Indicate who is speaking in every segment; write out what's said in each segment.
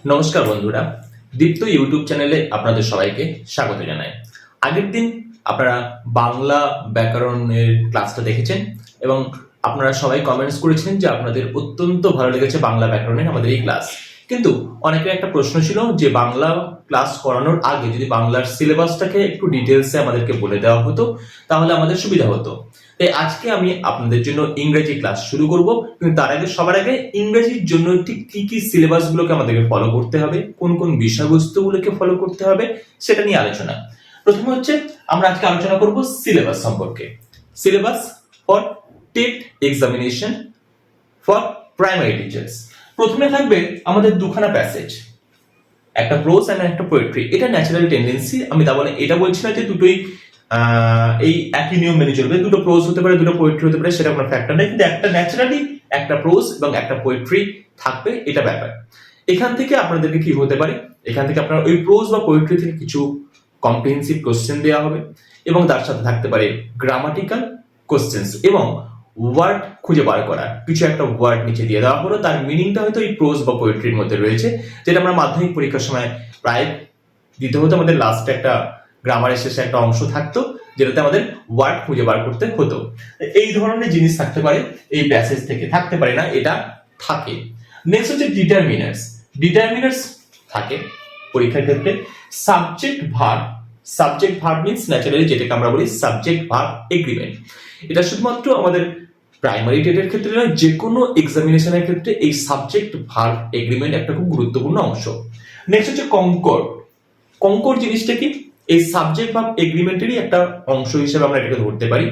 Speaker 1: নমস্কার বন্ধুরা, দীপ্ত ইউটিউব চ্যানেলে আপনাদের সবাইকে স্বাগত জানাই। আগের দিন আপনারা বাংলা ব্যাকরণের ক্লাসটা দেখেছেন এবং আপনারা সবাই কমেন্টস করেছেন যে আপনাদের অত্যন্ত ভালো লেগেছে বাংলা ব্যাকরণের আমাদের এই ক্লাস। কিন্তু অনেকের একটা প্রশ্ন ছিল যে বাংলা ক্লাস করানোর আগে যদি বাংলার সিলেবাসটাকে একটু ডিটেলসে আমাদেরকে বলে দেওয়া হতো তাহলে আমাদের সুবিধা হতো। তাই আজকে আমি আপনাদের জন্য ইংরেজি ক্লাস শুরু করব, কিন্তু তার আগে সবার আগে ইংরেজির জন্য ঠিক কি কি সিলেবাস গুলোকে আমাদেরকে ফলো করতে হবে, কোন কোন বিষয়বস্তুগুলোকে ফলো করতে হবে সেটা নিয়ে আলোচনা। প্রথমে হচ্ছে আমরা আজকে আলোচনা করব সিলেবাস সম্পর্কে। Syllabus for TET examination for primary teachers. প্রথমে থাকবে আমাদের দুখানা প্যাসেজ, একটা প্রোজ এন্ড একটা পোয়েট্রি। এটা ন্যাচারাল টেন্ডেন্সি, আমি তা বলে এটা বলছি না যে দুটোই এই একই নিয়ম মেনে চলবে। দুটো প্রোজ হতে পারে, দুটো পোয়েট্রি হতে পারে, সেটা কোনো ফ্যাক্টর নেই, কিন্তু একটা ন্যাচারালি একটা প্রোজ এবং একটা পোয়েট্রি থাকবে, এটা ব্যাপার। এখান থেকে আপনাদেরকে কি হতে পারে, এখান থেকে আপনার ওই প্রোজ বা পোয়েট্রি থেকে কিছু কম্প্রিহেন্সিভ কোশ্চেন দেওয়া হবে এবং তার সাথে থাকতে পারে গ্রামাটিক্যাল কোশ্চেন্স এবং ওয়ার্ড খুঁজে বার করা। কিছু একটা ওয়ার্ড নিচে দিয়ে দেওয়া হলো, তার মিনিংটা হয়তো এই প্রোজ বা পোয়েট্রির মধ্যে রয়েছে, যেটা আমরা মাধ্যমিক পরীক্ষার সময় প্রায় দিতে হতো। আমাদের লাস্টে একটা গ্রামারের শেষে একটা অংশ থাকতো যেটাতে আমাদের ওয়ার্ড খুঁজে বার করতে হতো। এই ধরনের জিনিস থাকতে পারে এই প্যাসেজ থেকে, থাকতে পারে না, এটা থাকে। নেক্সট হচ্ছে ডিটারমিনার্স। ডিটারমিনার্স থাকে পরীক্ষার ক্ষেত্রে subject verb. Subject verb means naturally যেটাকে আমরা বলি সাবজেক্ট ভার্ব এগ্রিমেন্ট। এটা শুধুমাত্র আমাদের প্রাইমারি টেটের ক্ষেত্রে নয়, যে কোনো এক্সামিনেশনের ক্ষেত্রে এই সাবজেক্ট ভার্ব এগ্রিমেন্ট একটা খুব গুরুত্বপূর্ণ অংশ। নেক্সট হচ্ছে কনকর্ড। কনকর্ড জিনিসটা কি? এই সাবজেক্ট ভার্ব এগ্রিমেন্টেরই একটা অংশ হিসেবে আমরা এটাকে ধরতে পারি।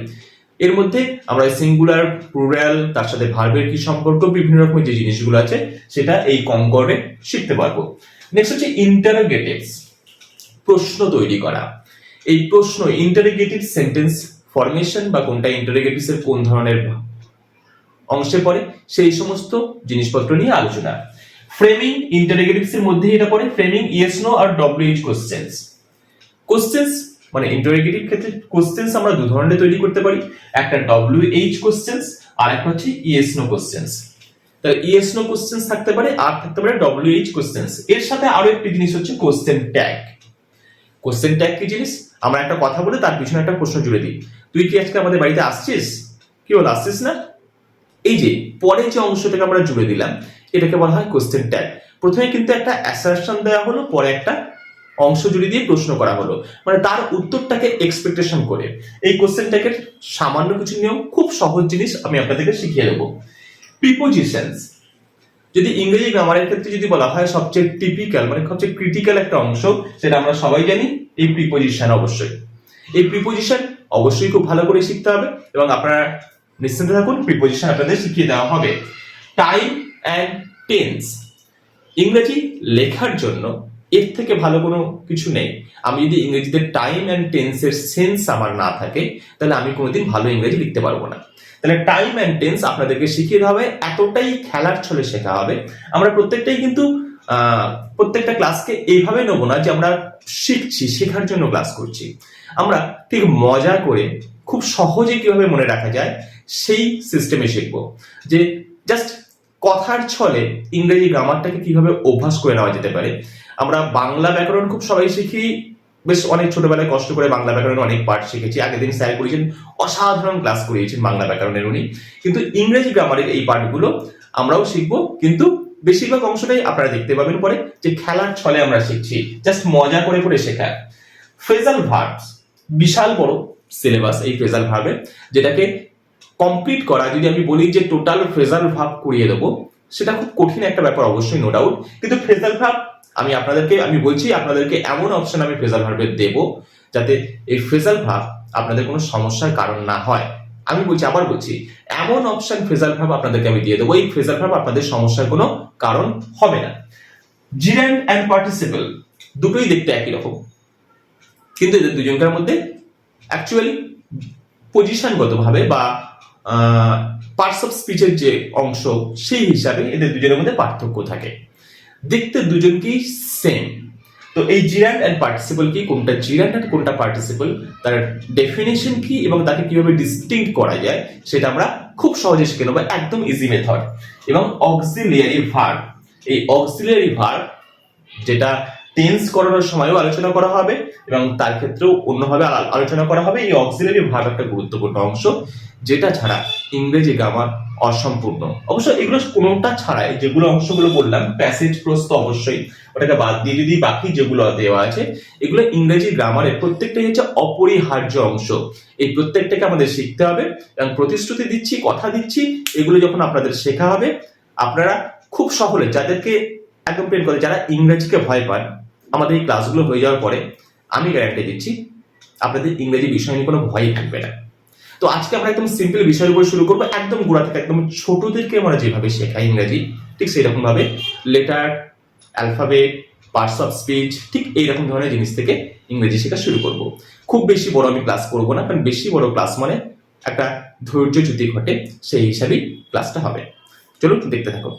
Speaker 1: এর মধ্যে আমরা সিঙ্গুলার, প্লুরাল, তার সাথে ভার্বের কি সম্পর্ক, বিভিন্ন রকমের যে জিনিসগুলো আছে সেটা এই কনকর্ডে শিখতে পারবো। নেক্সট হচ্ছে ইন্টারোগেটিভস, প্রশ্ন তৈরি করা। এই প্রশ্ন ইন্টারোগেটিভ সেন্টেন্স ফরমেশন বা কোনটা ইন্টারোগেটিভস এর কোন ধরনের অংশে পড়ে সেই সমস্ত জিনিসপত্র নিয়ে আলোচনা। ফ্রেমিং ইন্টারোগেটিভস এর মধ্যে এটা পড়ে। ফ্রেমিং ইয়েস নো আর ডব্লিউএইচ কোশ্চেন্স। কোশ্চেন্স মানে ইন্টারোগেটিভ ক্ষেত্রে কোশ্চেন্স আমরা দু ধরনের তৈরি করতে পারি, একটা ডব্লিউএইচ কোশ্চেন্স আর একটা হচ্ছে ইয়েস নো কোশ্চেন্স। তাহলে ইয়েস নো কোশ্চেন্স থাকতে পারে আর থাকতে পারে ডব্লিউএইচ কোশ্চেন্স। এর সাথে আরো একটি জিনিস হচ্ছে কোশ্চেন ট্যাগ। কোশ্চেন ট্যাগ কি জিনিস? আমরা একটা কথা বলে তার পিছনে একটা প্রশ্ন জুড়ে দিই। তুই কি আজকে আমাদের বাড়িতে আসছিস? কি বল, আসছিস না? এই যে পরে যে অংশটাকে আমরা জুড়ে দিলাম এটাকে বলা হয় কোশ্চেন ট্যাগ। প্রথমে কিন্তু একটা অ্যাসারশন দেওয়া হলো, পরে একটা অংশ জুড়ে দিয়ে প্রশ্ন করা হলো, মানে তার উত্তরটাকে এক্সপেকটেশন করে। এই কোশ্চেন ট্যাগের সামান্য কিছু নিয়ম, খুব সহজ জিনিস আমি আপনাদেরকে শিখিয়ে দেবো। প্রিপোজিশনস, যদি ইংরেজি গ্রামারের ক্ষেত্রে যদি বলা হয় সবচেয়ে টিপিক্যাল মানে সবচেয়ে ক্রিটিক্যাল একটা অংশ, সেটা আমরা সবাই জানি, এই প্রিপোজিশন। অবশ্যই এই প্রিপোজিশন অবশ্যই খুব ভালো করে শিখতে হবে এবং আপনারা নিশ্চিন্ত থাকুন, প্রিপোজিশন আপনাদের শিখিয়ে দেওয়া হবে। টাইম অ্যান্ড টেন্স, ইংরেজি লেখার জন্য এর থেকে ভালো কোনো কিছু নেই। আমি যদি ইংরেজিতে টাইম অ্যান্ড টেন্সের সেন্স আমার না থাকে তাহলে আমি কোনোদিন ভালো ইংরেজি লিখতে পারবো না। তাহলে টাইম অ্যান্ড টেন্স আপনাদেরকে শিখিয়ে দেওয়া হবে, এতটাই খেলার ছলে শেখা হবে। আমরা প্রত্যেকটাই কিন্তু প্রত্যেকটা ক্লাসকে এইভাবে নেবো না যে আমরা শিখছি, শেখার জন্য ক্লাস করছি। আমরা ঠিক মজা করে খুব সহজে কিভাবে মনে রাখা যায় সেই সিস্টেমে শিখবো, যে জাস্ট কথার ছলে ইংরেজি গ্রামারটাকে কিভাবে অভ্যাস করে নেওয়া যেতে পারে। আমরা বাংলা ব্যাকরণ খুব সবাই শিখি, বেশ অনেক ছোটবেলায় কষ্ট করে বাংলা ব্যাকরণের অনেক পার্ট শিখেছি। আগের দিন স্যার করেছেন, অসাধারণ ক্লাস করিয়েছেন বাংলা ব্যাকরণের উনি। কিন্তু ইংরেজি গ্রামারের এই পার্টগুলো আমরাও শিখবো, কিন্তু বেশিরভাগ অংশটাই আপনারা দেখতে পাবেন পরে যে খেলার ছলে আমরা শিখছি, জাস্ট মজা করে করে শেখা। ফ্রেজাল ভার্বস, বিশাল বড় সিলেবাস এই ফ্রেজাল ভার্বের, যেটাকে কমপ্লিট করা, যদি আমি বলি যে টোটাল ফ্রেজাল ভার্ব করিয়ে দেবো, সেটা খুব কঠিন একটা ব্যাপার অবশ্যই, নো ডাউট। কিন্তু ফ্রেজাল ভার্ব আমি বলছি আপনাদেরকে এমন অপশন আমি ফ্রেজাল ভার্বের দেব যাতে এই ফ্রেজাল ভার্ব আপনাদের কোনো সমস্যার কারণ না হয়। আমি বলছি, আবার বলছি, এমন অপশন ফ্রেজাল ভার্ব আপনাদেরকে আমি দিয়ে দেবো, এই ফ্রেজাল ভার্ব আপনাদের সমস্যার কোনো কারণ হবে না। জিরান্ড অ্যান্ড পার্টিসিপল দুটোই দেখতে একই রকম, কিন্তু এদের দুজনকার মধ্যে অ্যাকচুয়ালি পজিশনগত ভাবে বা পার্টস অফ স্পিচের যে অংশ সেই হিসাবে এদের দুজনের মধ্যে পার্থক্য থাকে। দেখতে দুজনকেই সেম। তো এই জিরান্ড এন্ড পার্টিসিপল কি, কোনটা জিরান্ড আর কোনটা পার্টিসিপল, তার ডেফিনেশন কি এবং তাকে কিভাবে ডিস্টিংক্ট করা যায় সেটা আমরা খুব সহজে শিখে নেবো, একদম ইজি মেথড। এবং অক্সিলিয়ারি ভার্ব, এই অক্সিলিয়ারি ভার্ব যেটা টেন্স করানোর সময়ও আলোচনা করা হবে এবং তার ক্ষেত্রেও অন্যভাবে আলোচনা করা হবে। এই অক্সিলারি ভার্ব একটা গুরুত্বপূর্ণ অংশ, যেটা ছাড়া ইংরেজি গ্রামার অসম্পূর্ণ। অবশ্য এগুলো কোনোটা ছাড়াই যেগুলো অংশগুলো বললাম, প্যাসেজ প্রস্ত অবশ্যই, ওটাকে বাদ দিয়ে যদি বাকি যেগুলো দেওয়া আছে, এগুলো ইংরেজি গ্রামারের প্রত্যেকটাই হচ্ছে অপরিহার্য অংশ। এই প্রত্যেকটাকে আমাদের শিখতে হবে এবং প্রতিশ্রুতি দিচ্ছি, কথা দিচ্ছি, এগুলো যখন আপনাদের শেখা হবে, আপনারা খুব সহজে, যাদেরকে একদম প্রেম করে, যারা ইংরেজিকে ভয় পান, আমাদের এই ক্লাসগুলো হয়ে যাওয়ার পরে আমি গ্যারান্টি দিচ্ছি আপনাদের ইংরেজি বিষয় নিয়ে কোনো ভয়ই থাকবে না। তো আজকে আমরা একদম সিম্পল বিষয়ের উপর শুরু করবো, একদম গোড়া থেকে, একদম ছোটদেরকে আমরা যেভাবে শেখাই ইংরেজি, ঠিক সেরকম ভাবে letter, alphabet, parts of speech, ঠিক এইরকম ধরনের জিনিস থেকে ইংরেজি শেখা শুরু করব। খুব বেশি বড় আমি ক্লাস করবো না, কারণ বেশি বড় ক্লাস মানে একটা ধৈর্যচ্যুতি ঘটে, সেই হিসাবেই ক্লাসটা হবে। চলুন দেখতে থাকো।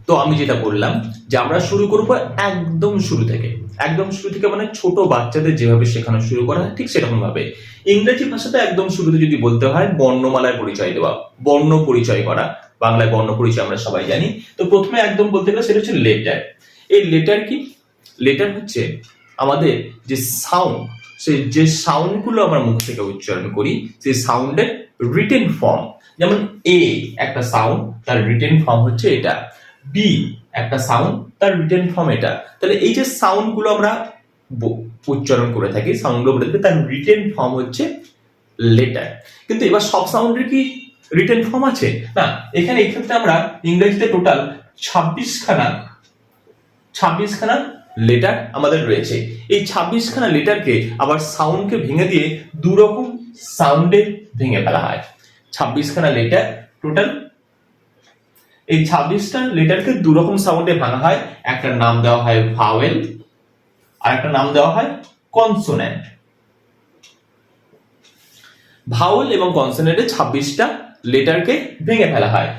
Speaker 1: তো আমি যেটা বললাম যে আমরা শুরু করবো একদম শুরু থেকে, একদম শুরু থেকে মানে ছোট বাচ্চাদের যেভাবে শেখানো শুরু করা হয় ঠিক সেরকম ভাবে। ইংরেজি ভাষাতে একদম শুরুতে যদি বলতে হয় বর্ণমালায় পরিচয় দেওয়া, বর্ণ পরিচয় করা, বাংলায় বর্ণ পরিচয় আমরা সবাই জানি। তো প্রথমে একদম বলতে গেলে সেটা হচ্ছে লেটার। এই লেটার কি? লেটার হচ্ছে আমাদের যে সাউন্ড, সেই যে সাউন্ডগুলো আমরা মুখ থেকে উচ্চারণ করি, সেই সাউন্ডের রিটেন ফর্ম। যেমন এ একটা সাউন্ড, তার রিটেন ফর্ম হচ্ছে এটা। বি একটা সাউন্ড, তার রিটেন ফর্ম এটা। তাহলে এই যে সাউন্ড গুলো আমরা উচ্চারণ করে থাকি, সাউন্ড গুলো বলে থাকি, তার রিটেন ফর্ম হচ্ছে লেটার। কিন্তু এবার সব সাউন্ডের কি রিটেন ফর্ম আছে? না, এখানে এই ক্ষেত্রে আমরা ইংরেজিতে টোটাল 26 খানা লেটার আমাদের রয়েছে। এই 26 খানা লেটারকে আবার সাউন্ডকে ভেঙে দিয়ে দু রকম সাউন্ডে ভেঙে ফেলা হয়। 26 খানা লেটার টোটাল, এই 26টা লেটারকে দু রকম সাউন্ডে ভাঙা হয়। একটা নাম দেওয়া হয় ভাওয়েল আর একটা নাম দেওয়া হয় কনসোন্যান্ট। ভাওয়েল এবং কনসোন্যান্টে 26টা লেটারকে ভেঙে ফেলা হয়।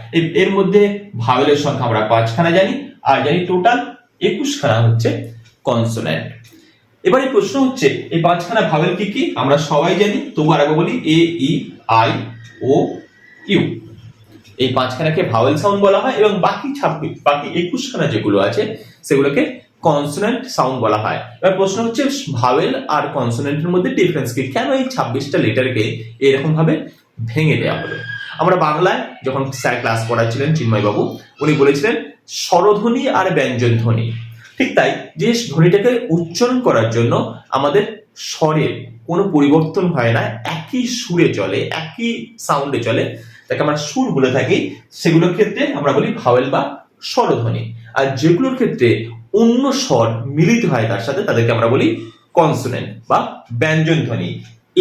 Speaker 1: এর মধ্যে ভাওয়েলের সংখ্যা আমরা 5 খানা জানি, আর জানি টোটাল 21 খানা হচ্ছে কনসোন্যান্ট। এবার এই প্রশ্ন হচ্ছে এই 5 খানা ভাওয়েল কি কি? আমরা সবাই জানি, তবু আরেকবার বলি, এ ই আই ও ইউ। এই 5 খানাকে ভাওয়েল সাউন্ড বলা হয় এবং বাকি 21 খানা যেগুলো আছে সেগুলোকে কনসোন্যান্ট সাউন্ড বলা হয়। এবার প্রশ্ন হচ্ছে ভাওয়েল আর কনসোন্যান্টের মধ্যে ডিফারেন্স কি? কেন এই 26টা লেটারকে এরকম ভাবে ভেঙে দেওয়া হলো? আমরা বাংলায় যখন স্যার ক্লাস পড়াচ্ছিলেন চিন্ময় বাবু, উনি বলেছিলেন স্বরধ্বনি আর ব্যঞ্জন ধ্বনি। ঠিক তাই, যে ধ্বনিটাকে উচ্চারণ করার জন্য আমাদের স্বরের কোনো পরিবর্তন হয় না, একই সুরে চলে, একই সাউন্ডে চলে, তাকে আমরা সুর বলে থাকি, সেগুলোর ক্ষেত্রে আমরা বলি ভাওয়েল বা স্বরধ্বনি। আর যেগুলোর ক্ষেত্রে অন্য স্বর মিলিত হয় তার সাথে, তাদেরকে আমরা বলি কনসোনেন্ট বা ব্যঞ্জন ধ্বনি।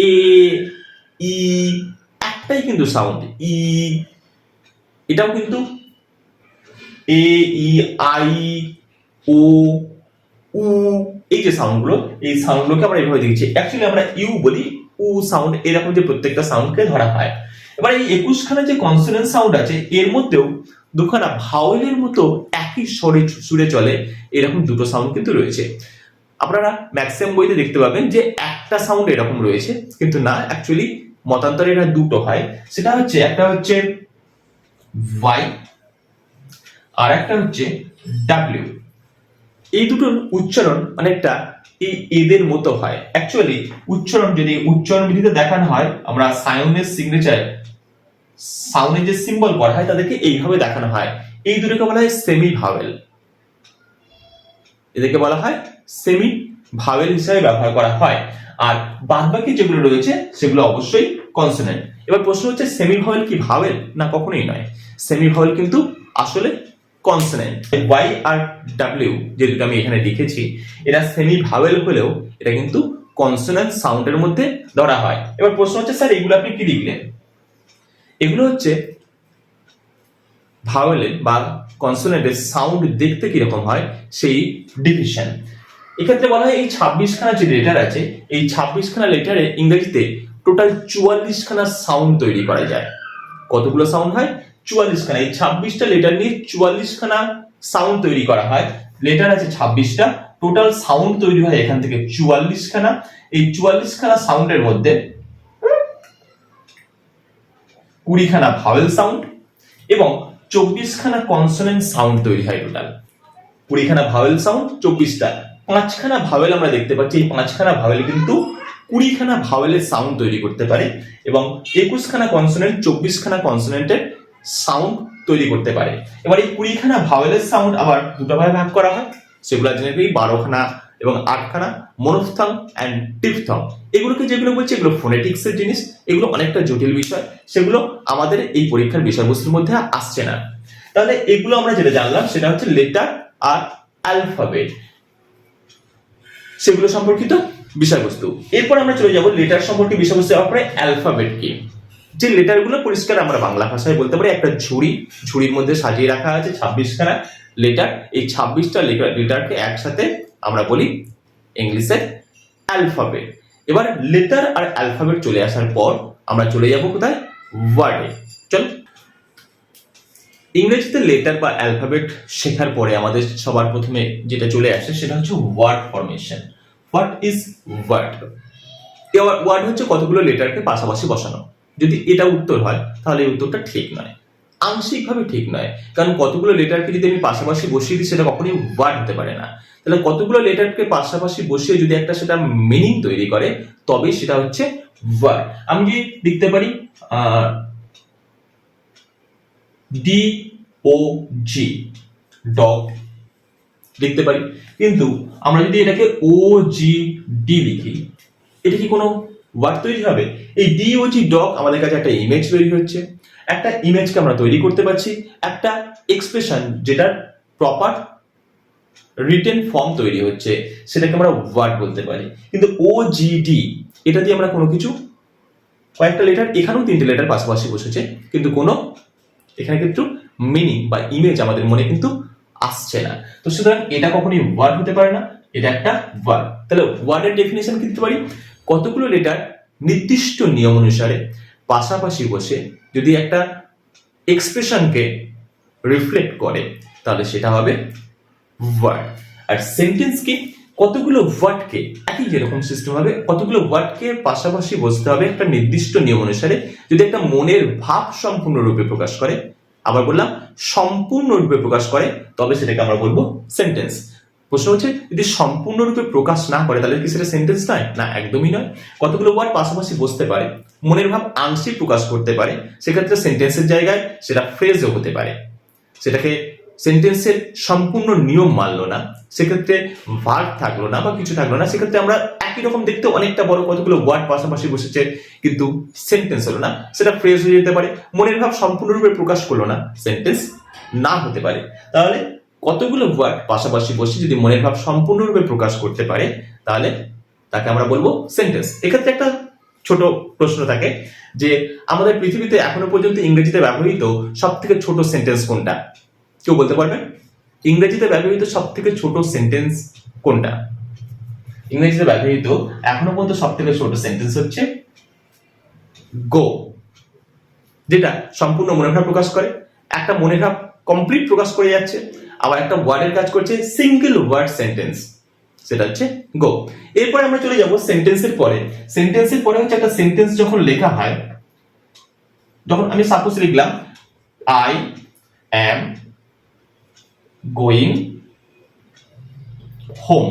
Speaker 1: এ ই একটাই কিন্তু সাউন্ড, ই, এটাও কিন্তু এ ই আই ও উ, এই যে সাউন্ডগুলো, এই সাউন্ডগুলোকে আমরা এইভাবে দেখছি। অ্যাকচুয়ালি আমরা ইউ বলি, উ সাউন্ড, এরকম যে প্রত্যেকটা সাউন্ডকে ধরা হয়। এবার এই 21 খানা যে কনসোনেন্ট সাউন্ড আছে, এর মধ্যেও দুখানা ভাওয়েলের মতো একই স্বরে সুরে চলে এরকম দুটো সাউন্ড কিন্তু রয়েছে। আপনারা ম্যাক্সিমাম বইতে দেখতে পাবেন যে একটা সাউন্ড এরকম রয়েছে, কিন্তু না, অ্যাকচুয়ালি মতান্তরে এটা দুটো হয়। সেটা হচ্ছে, একটা হচ্ছে ওয়াই আর একটা হচ্ছে ডাব্লিউ। এই দুটোর উচ্চারণ অনেকটা এই এদের মতো হয়। অ্যাকচুয়ালি উচ্চারণ যদি উচ্চারণ বিধিতে দেখানো হয়, আমরা সাউন্ডের সিগনেচার, সাউন্ডের যে সিম্বল করা হয় তাদেরকে এইভাবে দেখানো হয়। এই দুটোকে বলা হয় সেমি ভাওয়েল, এদেরকে বলা হয় সেমি ভাওয়েল হিসেবে ব্যবহার করা হয়। আর বাদবাকি যেগুলো রয়েছে সেগুলো অবশ্যই কনসোনেন্ট। এবার প্রশ্ন হচ্ছে সেমি ভাওয়েল কি ভাওয়েল? না, কখনোই নয়। সেমি ভাওয়েল কিন্তু আসলে কনসোনেন্ট। ওয়াই আর ডাব্লিউ যে দুটো আমি এখানে লিখেছি, এটা সেমি ভাওয়েল হলেও এটা কিন্তু কনসোনেন্ট সাউন্ডের মধ্যে ধরা হয়। এবার প্রশ্ন হচ্ছে স্যার এগুলো আপনি কি লিখলেন? এগুলো হচ্ছে ভাওয়েলের বা কনসোনেন্টের সাউন্ড দেখতে কিরকম হয় সেই ডিভিশন। এক্ষেত্রে বলা হয় এই 26 খানা যে লেটার আছে, এই 26 খানা লেটারে ইংরেজিতে টোটাল 44 খানা সাউন্ড তৈরি করা যায়। কতগুলো সাউন্ড হয়? 44 খানা। এই 26টা লেটার নিয়ে 44 খানা সাউন্ড তৈরি করা হয়। লেটার আছে 26টা, টোটাল সাউন্ড তৈরি হয় এখান থেকে 44 খানা। এই 44 খানা সাউন্ডের মধ্যে 20 খানা ভাওয়েল সাউন্ড এবং 24 খানা কনসোনেন্ট সাউন্ড তৈরি হয় টোটাল। 20খানা ভাওয়েল সাউন্ড, 24টা। 5খানা ভাওয়েল আমরা দেখতে পাচ্ছি, এই 5খানা ভাওয়েল কিন্তু 20খানা ভাওয়েলের সাউন্ড তৈরি করতে পারে এবং 21খানা কনসোনেন্ট, 24খানা কনসোনেন্টের সাউন্ড তৈরি করতে পারে। এবার এই 20খানা ভাওয়েলের সাউন্ড আবার দুটো ভাগে ভাগ করা হয়, সেগুলো জেনে নেই 12খানা এবং 8খানা মনোফথং অ্যান্ড ডিফথং। এগুলোকে যেগুলো বলছে এগুলো ফোনেটিক্সের জিনিস, এগুলো অনেকটা জটিল বিষয়, সেগুলো আমাদের এই পরীক্ষার বিষয়বস্তুর মধ্যে আসছে না। তাহলে এগুলো আমরা যেটা জানলাম সেটা হচ্ছে লেটার আর অ্যালফাবেট, সেগুলো সম্পর্কিত বিষয়বস্তু। এরপর আমরা চলে যাব লেটার সম্পর্কে বিষয়বস্তু যাওয়ার পরে অ্যালফাবেট কি। যে লেটারগুলো পরিষ্কার আমরা বাংলা ভাষায় বলতে পারি একটা ঝুড়ির মধ্যে সাজিয়ে রাখা আছে 26খানা লেটার, এই 26টা লেটারকে একসাথে আমরা বলি ইংলিশে অ্যালফাবেট। এবার লেটার আর অ্যালফাবেট চলে আসার পর আমরা চলে যাব কোথায়, ওয়ার্ডে। চল, ইংরেজিতে লেটার বা অ্যালফাবেট শেখার পরে আমাদের সবার প্রথমে যেটা চলে আসে সেটা হচ্ছে word formation. What is word? Word হচ্ছে কতগুলো লেটারকে পাশাপাশি বসানো। যদি এটা উত্তর হয় তাহলে এই উত্তরটা ঠিক নয়, আংশিকভাবে ঠিক নয়, কারণ কতগুলো লেটারকে যদি আমি পাশাপাশি বসিয়ে দিই সেটা কখনোই ওয়ার্ড হতে পারে না। তাহলে কতগুলো লেটারকে পাশাপাশি বসিয়ে যদি একটা সেটা মিনিং তৈরি করে তবে সেটা হচ্ছে ওয়ার্ড। আমি যদি লিখতে পারি DOG, ডগ লিখতে পারি, কিন্তু আমরা যদি এটাকে OGD লিখি, এটা কি কোনো ওয়ার্ড তৈরি হবে? এই DOG ডগ আমাদের কাছে একটা ইমেজ তৈরি হচ্ছে, একটা ইমেজকে আমরা তৈরি করতে পারছি, একটা এক্সপ্রেশন যেটার প্রপার রিটেন ফর্ম তৈরি হচ্ছে, সেটাকে আমরা ওয়ার্ড বলতে পারি। কিন্তু OGD এটা দিয়ে আমরা কোনো কিছু, কয়েকটা লেটার, এখানেও 3টে লেটার পাশাপাশি বসেছে কিন্তু কোনো এখানে কিন্তু মিনিং বা ইমেজ আমাদের মনে কিন্তু আসছে না। তো সুতরাং এটা কখনোই ওয়ার্ড হতে পারে না, এটা একটা ওয়ার্ড। তাহলে ওয়ার্ডের ডেফিনেশন কি দিতে পারি, কতগুলো লেটার নির্দিষ্ট নিয়ম অনুসারে পাশাপাশি বসে যদি একটা এক্সপ্রেশনকে রিফ্লেক্ট করে তাহলে সেটা হবে ওয়ার্ড। আর সেন্টেন্স কি, কতগুলো ওয়ার্ডকে, একই যেরকম সিস্টেম হবে, কতগুলো ওয়ার্ডকে পাশাপাশি বসতে হবে একটা নির্দিষ্ট নিয়ম অনুসারে যদি একটা মনের ভাব সম্পূর্ণরূপে প্রকাশ করে, আবার বললাম সম্পূর্ণরূপে প্রকাশ করে, তবে সেটাকে আমরা বলবো সেন্টেন্স। প্রশ্ন হচ্ছে যদি সম্পূর্ণরূপে প্রকাশ না করে তাহলে কি সেটা সেন্টেন্স নয়? না, একদমই নয়। কতগুলো ওয়ার্ড পাশাপাশি বসতে পারে, মনের ভাব আংশিক প্রকাশ করতে পারে, সেক্ষেত্রে সেন্টেন্সের জায়গায় সেটা ফ্রেজও হতে পারে। সেটাকে সেন্টেন্সের সম্পূর্ণ নিয়ম মানলো না, সেক্ষেত্রে ভার্ব থাকলো না বা কিছু থাকলো না, সেক্ষেত্রে আমরা একই রকম দেখতে অনেকটা বড় কতগুলো ওয়ার্ড পাশাপাশি বসেছে কিন্তু সেন্টেন্স হলো না, সেটা ফ্রেজ হয়ে যেতে পারে। মনের ভাব সম্পূর্ণরূপে প্রকাশ করলো না, সেন্টেন্স না হতে পারে। তাহলে কতগুলো ওয়ার্ড পাশাপাশি বসে যদি মনের ভাব সম্পূর্ণরূপে প্রকাশ করতে পারে তাহলে তাকে আমরা বলবো সেন্টেন্স। এক্ষেত্রে একটা ছোট প্রশ্ন থাকে যে আমাদের পৃথিবীতে এখনো পর্যন্ত ইংরেজিতে ব্যবহৃত সব থেকে ছোট সেন্টেন্স কোনটা? কেউ বলতে পারবেন? ইংরেজিতে ব্যবহৃত সব থেকে ছোট সেন্টেন্স কোনটা? ইংরেজিতে ব্যবহৃত এখনো পর্যন্ত সব থেকে ছোট সেন্টেন্স হচ্ছে গো, যেটা সম্পূর্ণ মনের ভাব প্রকাশ করে, একটা মনের ভাব কমপ্লিট প্রকাশ করে যাচ্ছে, আবার একটা ওয়ার্ডের কাজ করছে, সিঙ্গেল ওয়ার্ড সেন্টেন্স, সেটা হচ্ছে গো। এরপরে আমরা চলে যাব সেন্টেন্সের পরে। সেন্টেন্সের পরে হচ্ছে একটা সেন্টেন্স যখন লেখা হয়, যখন আমি সাপোজ লিখলাম আই অ্যাম গোয়িং হোম,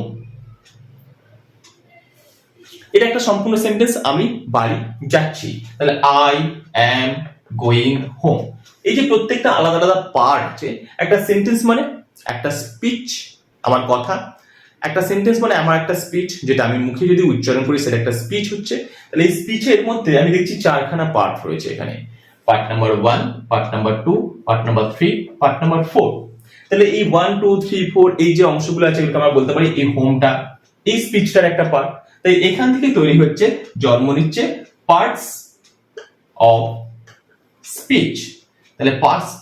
Speaker 1: এটা একটা সম্পূর্ণ সেন্টেন্স, আমি বাড়ি যাচ্ছি। তাহলে আই অ্যাম গোয়িং হোম, এই যে প্রত্যেকটা আলাদা আলাদা পার্ট আছে। একটা সেন্টেন্স মানে একটা স্পিচ, আমার কথা। একটা সেন্টেন্স মানে আমার একটা স্পিচ, যেটা আমি মুখে যদি উচ্চারণ করি সেটা একটা স্পিচ হচ্ছে। তাহলে এই স্পিচের মধ্যে আমি দেখছি 4খানা পার্ট রয়েছে এখানে, part number 1, part number 2, part number 3, part number 4। তাহলে এই 1, 2, 3, 4 এই যে অংশগুলো আছে এগুলোকে আমরা বলতে পারি এই হোমটা, এই স্পিচটার একটা পার্ট। তাই এখান থেকে তৈরি হচ্ছে, জন্ম নিচ্ছে পার্টস অফ স্পিচ। তাহলে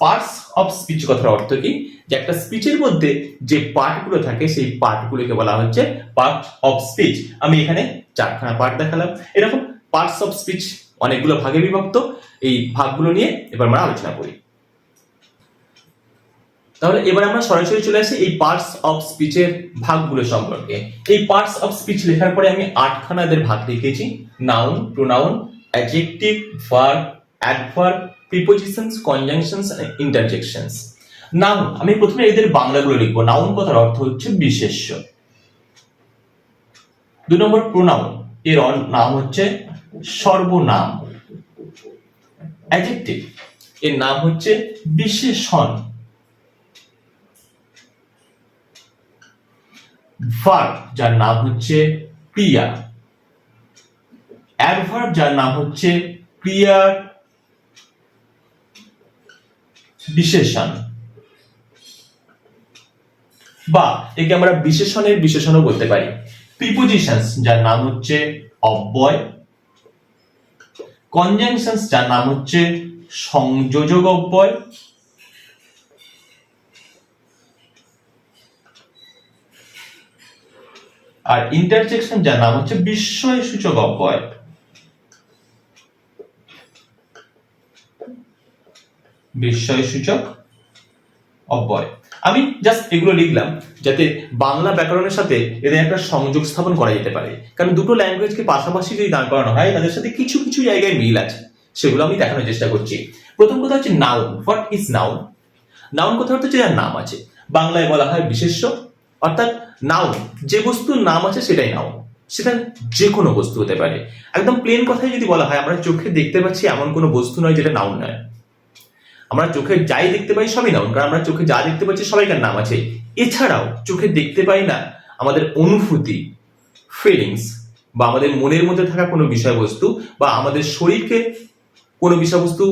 Speaker 1: পার্টস অফ স্পিচ কথার অর্থ কি, যে একটা স্পিচের মধ্যে যে পার্টগুলো থাকে সেই পার্টগুলোকে বলা হচ্ছে পার্টস অফ স্পিচ। আমি এখানে 4খানা পার্ট দেখালাম। এরকম পার্টস অফ স্পিচ অনেকগুলো ভাগে বিভক্ত, এই ভাগগুলো নিয়ে এবার আমরা আলোচনা করি। তাহলে এবার আমরা সরাসরি চলে আসি এই পার্টস অফ স্পিচের ভাগগুলো সম্পর্কে। এই পার্টস অফ স্পিচ লেখার পরে আমি 8খানা এদের ভাগ লিখেছি, noun, pronoun, adjective, verb, adverb, prepositions, conjunctions and interjections. Noun, আমি প্রথমে এদের বাংলাগুলো লিখবো। নাউন কথার অর্থ হচ্ছে বিশেষ্য। 2 নম্বর প্রোনাউন, এর নাম হচ্ছে সর্বনাম। অ্যাডজেক্টিভ, এর নাম হচ্ছে বিশেষণ। ভার্ব, যার নাম হচ্ছে ক্রিয়া। অ্যাডভার্ব, যার নাম হচ্ছে ক্রিয়ার বিশেষণ, বা একে আমরা বিশেষণের বিশেষণও বলতে পারি। প্রিপোজিশনস, যার নাম হচ্ছে অব্যয়। কনজাংশনস, যার নাম হচ্ছে সংযোজক অব্যয়। আর ইন্টারজেকশন, যার নাম হচ্ছে বিস্ময়সূচক অব্যয়। বিস্ময়সূচক অব্যয়। আমি জাস্ট এগুলো লিখলাম যাতে বাংলা ব্যাকরণের সাথে এদের একটা সংযোগ স্থাপন করা যেতে পারে, কারণ দুটো ল্যাঙ্গুয়েজকে পাশাপাশি যদি দাঁড় করানো হয় তাদের সাথে কিছু কিছু জায়গায় মিল আছে, সেগুলো আমি দেখানোর চেষ্টা করছি। প্রথম কথা হচ্ছে noun. What is noun? Noun কথা হচ্ছে যার নাম আছে, বাংলায় বলা হয় বিশেষ্য। অর্থাৎ নাউন, যে বস্তুর নাম আছে সেটাই নাউন। সেটা যে কোনো বস্তু হতে পারে। একদম প্লেন কথায় যদি বলা হয়, আমরা চোখে দেখতে পাচ্ছি এমন কোনো বস্তু নয় যেটা নাউন নয়। আমরা চোখে যাই দেখতে পাই সবই নাউন, কারণ আমরা চোখে যা দেখতে পাচ্ছি সবাইকার নাম আছে। এছাড়াও চোখে দেখতে পাই না, আমাদের অনুভূতি, ফিলিংস, বা আমাদের মনের মধ্যে থাকা কোনো বিষয়বস্তু, বা আমাদের শরীরকে কোনো বিষয়বস্তু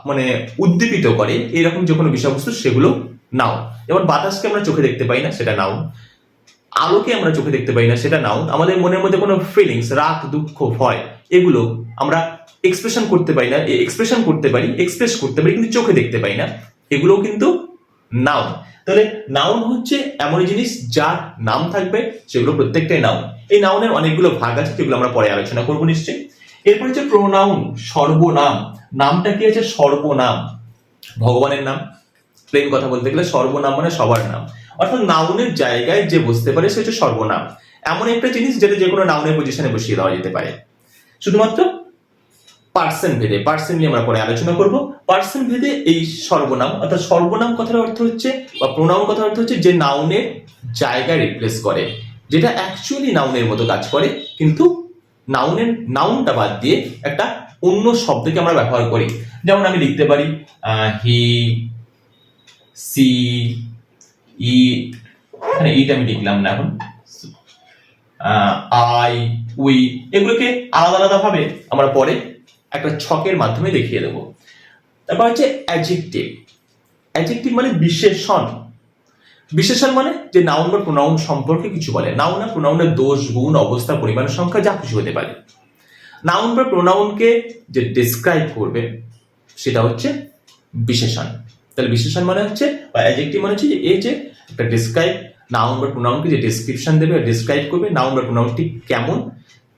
Speaker 1: মানে উদ্দীপিত করে, এরকম যে কোনো বিষয়বস্তু, সেগুলো নাউন। যেমন বাতাসকে আমরা চোখে দেখতে পাই না, সেটা নাউন। আলোকে আমরা চোখে দেখতে পাই না, সেটা নাউন। আমাদের মনের মধ্যে কোনো ফিলিংস, রাগ, দুঃখ, ভয়, এগুলো আমরা এক্সপ্রেশন করতে পারি না, এক্সপ্রেস করতে পারি কিন্তু চোখে দেখতে পাই না, এগুলো কিন্তু নাউন। তাহলে নাউন হচ্ছে এমন জিনিস যার নাম থাকবে, সেগুলো প্রত্যেকটাই নাউন। এই নাউনের অনেকগুলো ভাগ আছে, যেগুলো আমরা পরে আলোচনা করবো নিশ্চয়ই। এরপর হচ্ছে প্রোনাউন, সর্বনাম। নামটা কি আছে? সর্বনাম। ভগবানের নাম, প্লেন কথা বলতে গেলে সর্বনাম মানে সবার নাম। অর্থাৎ নাউনের জায়গায় যে বসতে পারে সে হচ্ছে সর্বনাম। এমন একটা জিনিস যেটা যে কোনো নাউনের পজিশনে বসিয়ে দেওয়া যেতে পারে। শুধুমাত্র পার্সন ভেদে, পার্সন নিয়ে আমরা পরে আলোচনা করব। পার্সন ভেদে এই সর্বনাম, অর্থাৎ সর্বনাম কথার অর্থ হচ্ছে, বা প্রোনাউন কথার অর্থ হচ্ছে যে নাউনের জায়গা রিপ্লেস করে, যেটা অ্যাকচুয়ালি নাউনের মতো কাজ করে, কিন্তু নাউনটা বাদ দিয়ে একটা অন্য শব্দকে আমরা ব্যবহার করি। যেমন আমি লিখতে পারি হি, সি, ই, এখানে ইটা আমি লিখলাম না এখন, আই, উই, এগুলোকে আলাদা আলাদা ভাবে আমরা পরে একটা ছকের মাধ্যমে দেখিয়ে দেবো। তারপর হচ্ছে অ্যাডজেক্টিভ। অ্যাডজেক্টিভ মানে বিশেষণ। বিশেষণ মানে যে নাউন বা প্রোনাউন সম্পর্কে কিছু বলে। নাউন আর প্রোনাউনের দোষ, গুণ, অবস্থা, পরিমাণ, সংখ্যা যা কিছু হতে পারে। নাউন বা প্রোনাউনকে যে ডেসক্রাইব করবে সেটা হচ্ছে বিশেষণ। তাহলে বিশেষণ মানে হচ্ছে, বা অ্যাডজেক্টিভ মানে হচ্ছে এই যে একটা ডেসক্রাইব, নাউন বা প্রোনাউনকে যে ডেসক্রিপশন দেবে, ডেসক্রাইব করবে নাউন বা প্রোনাউনটি কেমন,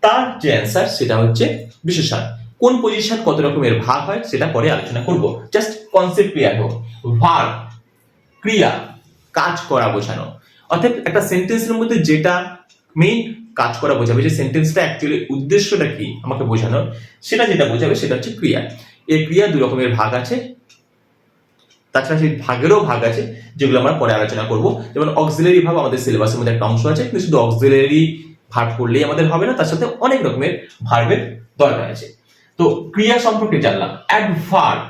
Speaker 1: তার যে অ্যান্সার সেটা হচ্ছে বিশেষণ। কোন পজিশন কত রকমের ভাগ হয় সেটা পরে আলোচনা করব। জাস্ট কনসেপ্ট ক্লিয়ার হোক। ভার্ব, ক্রিয়া, কাজ করা বোঝানো। অর্থাৎ একটা সেন্টেন্সের মধ্যে যেটা মেইন কাজ করা বোঝাবে, যে সেন্টেন্সটা অ্যাকচুয়ালি উদ্দেশ্যটা কি আমাকে বোঝানোর, সেটা যেটা বোঝাবে সেটা হচ্ছে ক্রিয়া। এই ক্রিয়া 2 রকমের ভাগ আছে, তাছাড়া সেই ভাগেরও ভাগ আছে যেগুলো আমরা পরে আলোচনা করব। যেমন অক্সিলারি ভার্ব আমাদের সিলেবাসের মধ্যে একটা অংশ আছে, কিন্তু শুধু অক্সিলারি ভার্ব করলেই আমাদের হবে না, তার সাথে অনেক রকমের ভার্বের দরকার আছে। তো ক্রিয়া সম্পর্কে জানলাম। অ্যাডভার্ব,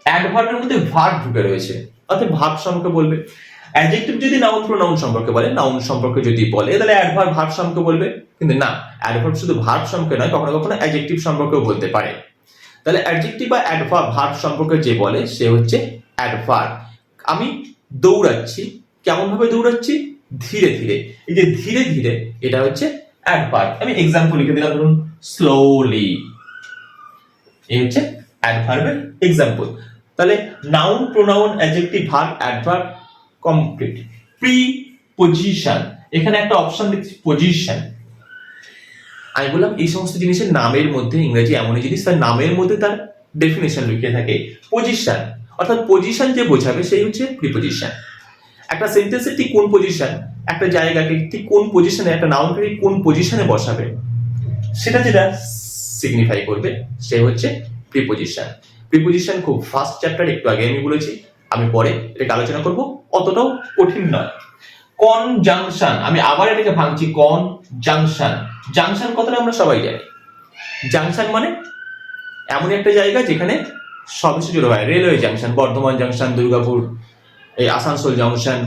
Speaker 1: অ্যাডভার্বের মধ্যে ভার্ব ঢুকে রয়েছে, অর্থাৎ ভার্ব সম্পর্কে বলবে। অ্যাডজেক্টিভ যদি নাউন প্রোনাউন সম্পর্কে বলে, নাউন সম্পর্কে যদি বলে, তাহলে অ্যাডভার্ব ভার্ব সম্পর্কে বলবে। কিন্তু না, অ্যাডভার্ব শুধু ভার্ব সম্পর্কে নয়, কখনো কখনো অ্যাডজেক্টিভ সম্পর্কেও বলতে পারে। তাহলে অ্যাডজেক্টিভ বা অ্যাডভার্ব ভার্ব সম্পর্কে যে বলে সে হচ্ছে অ্যাডভার্ব। আমি দৌড়াচ্ছি, কেমন ভাবে দৌড়াচ্ছি? ধীরে ধীরে। এই যে ধীরে ধীরে, এটা হচ্ছে অ্যাডভার্ব। আমি এক্সাম্পল লিখে দিলাম, ধরুন স্লোলি, এই হচ্ছে অ্যাডভার্বের এক্সাম্পল। তাহলে noun, pronoun, adjective, verb, adverb complete. Preposition, এখানে একটা অপশন দেখছি পজিশন। আমি বললাম এই সমস্ত জিনিসের নামের মধ্যে, ইংরেজি এমন জিনিস তার নামের মধ্যে তার ডেফিনেশন লুকিয়ে থাকে। পজিশন, অর্থাৎ পজিশন যে বোঝাবে সেই হচ্ছে প্রিপজিশন। একটা সেন্টেন্সের ঠিক কোন পজিশন, একটা জায়গাকে ঠিক কোন পজিশনে, একটা নাউনকে ঠিক কোন পজিশনে বসাবে, সেটা যেটা সিগনিফাই করবে সে হচ্ছে প্রিপজিশন। প্রিপোজিশন খুব ফার্স্ট চ্যাপ্টার, একটু আগে আমি বলেছি, আমি পরে এটাকে আলোচনা করব, অতটাও কঠিন নয়। কনজাংশন, আমি আবার এটাকে ভাঙছি, কনজাংশন। জাংশন কথাটা আমরা সবাই জানি। জাংশন মানে এমন একটা জায়গা যেখানে সব কিছু জড়ো হয়। Railway junction, Bardhaman junction, Durgapur, এই আসানসোল জাংশন,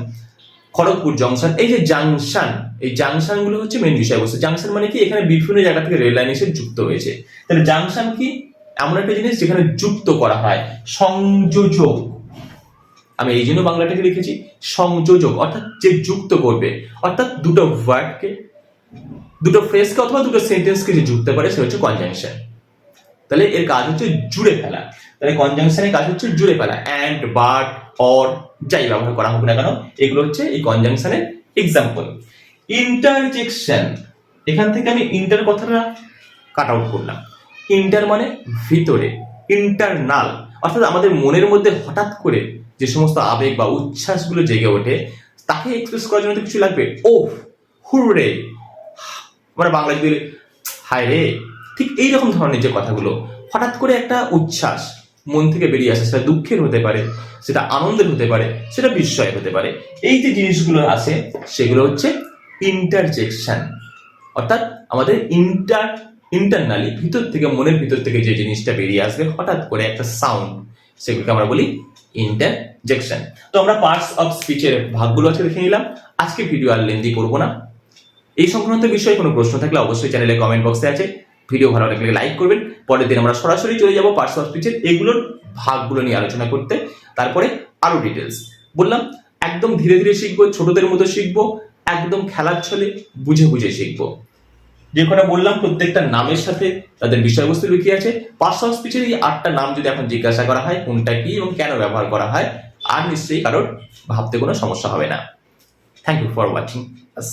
Speaker 1: খড়গপুর জংশন, এই যে জাংশন, এই জাংশন গুলো হচ্ছে মেন বিষয়বস্তু। জাংশন মানে কি, এখানে বিভিন্ন জায়গা থেকে রেল লাইন এসে যুক্ত হয়েছে। তাহলে জাংশন কি, এমন একটা জিনিস যেখানে যুক্ত করা হয়, সংযোজক। আমি এই জন্য বাংলাটাকে লিখেছি সংযোজক, অর্থাৎ যে যুক্ত করবে, অর্থাৎ দুটো ওয়ার্ডকে, দুটো ফ্রেজকে অথবা দুটো সেন্টেন্সকে যে যুক্ত করে, সে হচ্ছে কনজাংশন। তাহলে এর কাজ হচ্ছে জুড়ে ফেলা। তাহলে কনজাংশনের কাজ হচ্ছে জুড়ে ফেলা। অ্যান্ড, বাট, অর যাই ব্যবহার করা হোক না কেন, এগুলো হচ্ছে এই কনজাংশনের এক্সাম্পল। ইন্টারজেকশন, এখান থেকে আমি ইন্টার কথাটা কাট আউট করলাম। ইন্টার মানে ভিতরে, ইন্টারনাল, অর্থাৎ আমাদের মনের মধ্যে হঠাৎ করে যে সমস্ত আবেগ বা উচ্ছ্বাসগুলো জেগে ওঠে, তাকে এক্সপ্রেস করার জন্য কিছু লাগবে। ও হুররে, মানে বাংলা যদি হায় রে, ঠিক এইরকম ধরনের যে কথাগুলো, হঠাৎ করে একটা উচ্ছ্বাস মন থেকে বেরিয়ে আসে, সেটা দুঃখের হতে পারে, সেটা আনন্দের হতে পারে, সেটা বিস্ময়ের হতে পারে। এই যে জিনিসগুলো আছে সেগুলো হচ্ছে ইন্টারজেকশন, অর্থাৎ আমাদের ইন্টারনালি, ভিতর থেকে, মনের ভিতর থেকে যে জিনিসটা বেরিয়ে আসবে হঠাৎ করে একটা সাউন্ড, সেগুলোকে আমরা বলি ইন্টারজেকশন। তো আমরা পার্টস অফ স্পিচের ভাগগুলো আছে দেখে নিলাম। আজকে ভিডিও আর লেন্দি করবো না। এই সংক্রান্ত বিষয়ে কোনো প্রশ্ন থাকলে অবশ্যই চ্যানেলে কমেন্ট বক্সে আছে। ভিডিও ভালো লাগলে লাইক করবেন। পরের দিন আমরা সরাসরি চলে যাব পার্টস অফ স্পিচের এগুলোর ভাগগুলো নিয়ে আলোচনা করতে, তারপরে আরো ডিটেলস। বললাম একদম ধীরে ধীরে শিখবো, ছোটদের মতো শিখবো, একদম খেলার ছলে বুঝে বুঝে শিখবো। যে কটা বললাম প্রত্যেকটা নামের সাথে তাদের বিষয়বস্তু লুকিয়ে আছে। পার্টস অফ স্পিচের এই 8টা নাম যদি এখন জিজ্ঞাসা করা হয় কোনটা কি এবং কেন ব্যবহার করা হয়, আর নিশ্চয়ই কারোর ভাবতে কোনো সমস্যা হবে না। Thank you for watching us.